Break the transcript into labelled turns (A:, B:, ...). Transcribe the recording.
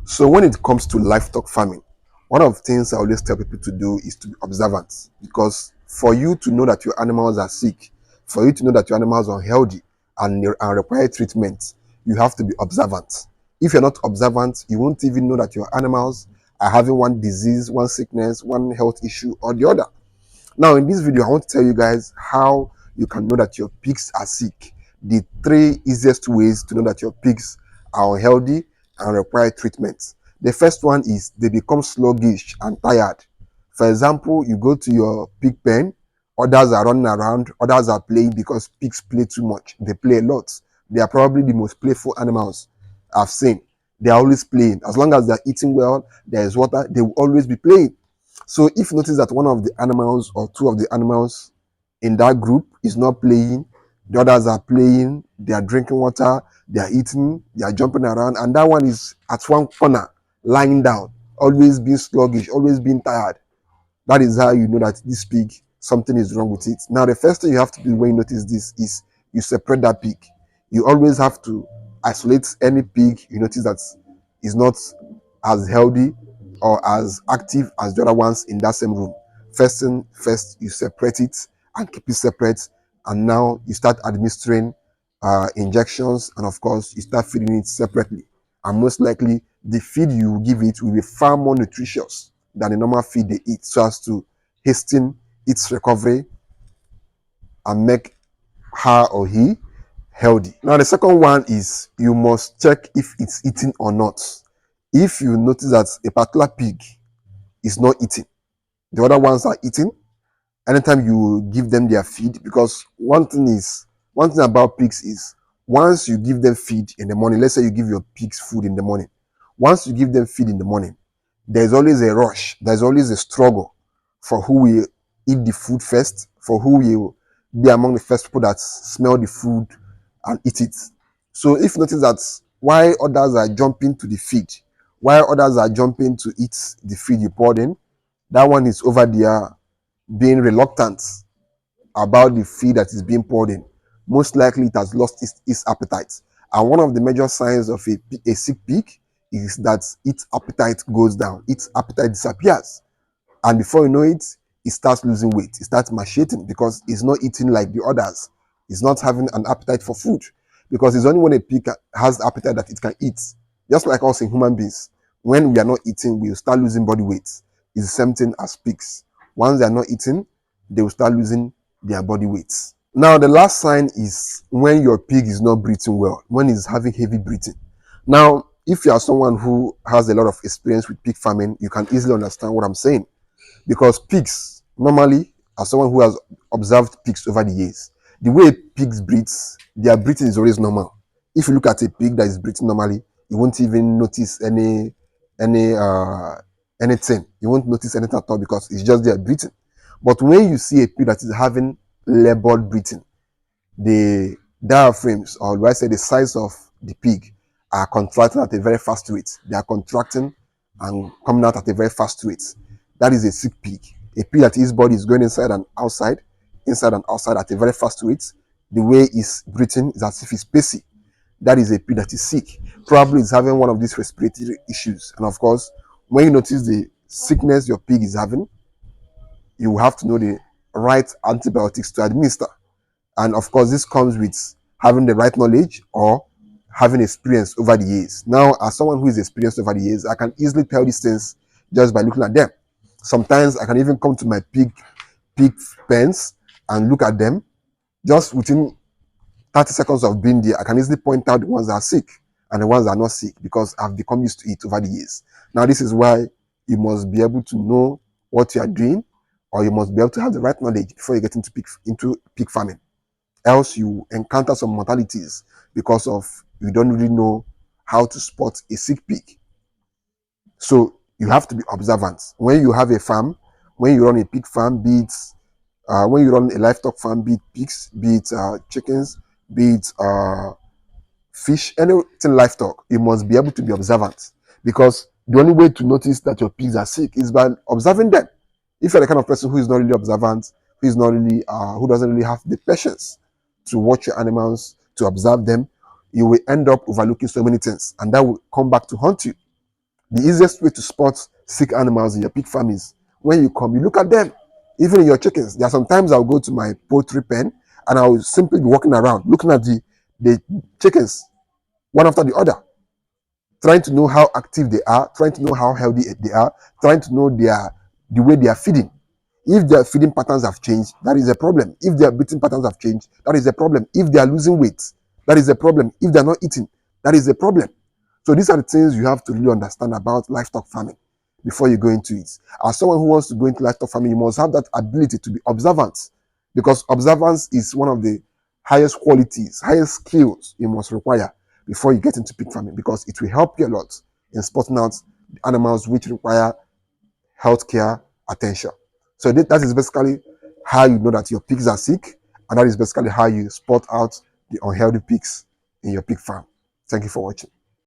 A: So when it comes to livestock farming, one of the things I always tell people to do is to be observant, because for you to know that your animals are sick, for you to know that your animals are unhealthy and require treatment, you have to be observant. If you're not observant, you won't even know that your animals are having one disease, one sickness, one health issue or the other. Now, in this video, I want to tell you guys how you can know that your pigs are sick. The three easiest ways to know that your pigs are unhealthy and require treatment. The first one is they become sluggish and tired. For example, you go to your pig pen, others are running around, others are playing because pigs play too much. They play a lot. They are probably the most playful animals I've seen. They are always playing. As long as they're eating well, there is water, they will always be playing. So if you notice that one of the animals or two of the animals in that group is not playing, the others are playing, they are drinking water, they are eating, they are jumping around, and that one is at one corner, lying down, always being sluggish, always being tired. That is how you know that this pig, something is wrong with it. Now, the first thing you have to do when you notice this is you separate that pig. You always have to isolate any pig you notice that is not as healthy or as active as the other ones in that same room. First thing first, you separate it and keep it separate. And now you start administering injections, and of course, you start feeding it separately. And most likely, the feed you give it will be far more nutritious than the normal feed they eat, so as to hasten its recovery and make her or he healthy. Now, the second one is you must check if it's eating or not. If you notice that a particular pig is not eating, the other ones are eating, anytime you give them their feed, because one thing about pigs is once you give them feed in the morning, let's say you give your pigs food in the morning, once you give them feed in the morning, there's always a rush, there's always a struggle for who will eat the food first, for who will be among the first people that smell the food and eat it. So if you notice that while others are jumping to the feed, while others are jumping to eat the feed you poured in, that one is over there being reluctant about the feed that is being poured in. Most likely it has lost its appetite. And one of the major signs of a sick pig is that its appetite goes down, its appetite disappears. And before you know it, it starts losing weight, it starts machating because it's not eating like the others. It's not having an appetite for food, because it's only when a pig has the appetite that it can eat. Just like us in human beings, when we are not eating, we will start losing body weight. It's the same thing as pigs. Once they are not eating, they will start losing their body weight. Now, the last sign is when your pig is not breathing well, when it's having heavy breathing. Now, if you are someone who has a lot of experience with pig farming, you can easily understand what I'm saying. Because pigs, normally, as someone who has observed pigs over the years, the way pigs breathe, their breathing is always normal. If you look at a pig that is breathing normally, you won't even notice any anything. You won't notice anything at all because it's just their breathing. But when you see a pig that is having labored breathing, the diaphragms, or do I say the size of the pig, are contracting at a very fast rate. They are contracting and coming out at a very fast rate. That is a sick pig. A pig that his body is going inside and outside at a very fast rate. The way he's breathing is as if he's pacey. That is a pig that is sick. Probably is having one of these respiratory issues. And of course, when you notice the sickness your pig is having, you have to know the right antibiotics to administer. And of course, this comes with having the right knowledge or having experience over the years. Now, as someone who is experienced over the years, I can easily tell these things just by looking at them. Sometimes I can even come to my pig pens and look at them. Just within 30 seconds of being there, I can easily point out the ones that are sick and the ones that are not sick, because I've become used to it over the years. Now, this is why you must be able to know what you are doing, or you must be able to have the right knowledge before you get into pig farming. Else you encounter some mortalities because of you don't really know how to spot a sick pig. So you have to be observant. When you have a farm, when you run a pig farm, be it when you run a livestock farm, be it pigs, be it chickens, be it fish, anything livestock, you must be able to be observant, because the only way to notice that your pigs are sick is by observing them. If you're the kind of person who is not really observant, who doesn't really have the patience to watch your animals, to observe them, you will end up overlooking so many things, and that will come back to haunt you. The easiest way to spot sick animals in your pig farm is when you come, you look at them. Even in your chickens, there are sometimes I'll go to my poultry pen and I'll simply be walking around looking at the chickens one after the other, trying to know how active they are, trying to know how healthy they are, trying to know the way they are feeding. If their feeding patterns have changed, that is a problem. If their breathing patterns have changed, that is a problem. If they are losing weight, that is a problem. If they are not eating, that is a problem. So these are the things you have to really understand about livestock farming before you go into it. As someone who wants to go into livestock farming, you must have that ability to be observant, because observance is one of the highest qualities, highest skills you must require before you get into pig farming, because it will help you a lot in spotting out animals which require healthcare attention. So that is basically how you know that your pigs are sick, and that is basically how you spot out the unhealthy pigs in your pig farm. Thank you for watching.